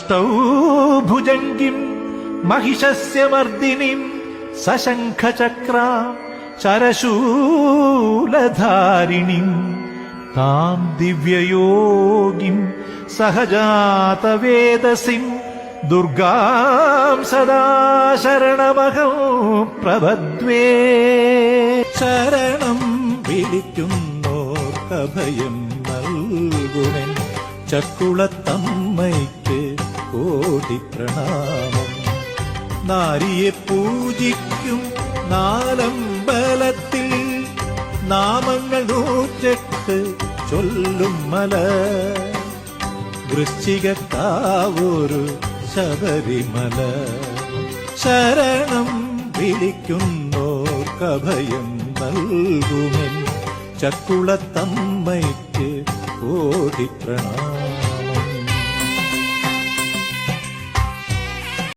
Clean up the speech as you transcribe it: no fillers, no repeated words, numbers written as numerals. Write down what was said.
ഹസ്തൗ ഭുജംഗിം महिषस्य मर्दिनीं सशङ्खचक्रा शरशूलधारिणीं तां दिव्ययोगिं सहजातवेदसीं दुर्गां सदा शरणमहं प्रपद्ये शरणं വിളിക്കുന്നോർക്കഭയം നൽകുമെൻ ചക്കുളത്തമ്മയ്ക്ക് കോടി പ്രണാമം. നാരിയെ പൂജിക്കും നാലമ്പലത്തിൽ നാമങ്ങൾ 108 ചൊല്ലും മല. വൃശ്ചികക്കാവൊരു ശബരിമല. ശരണം വിളിക്കുന്നോർക്കഭയം നൽകുമെൻ ചക്കുളത്തമ്മയ്ക്ക് കോടി പ്രണാമം.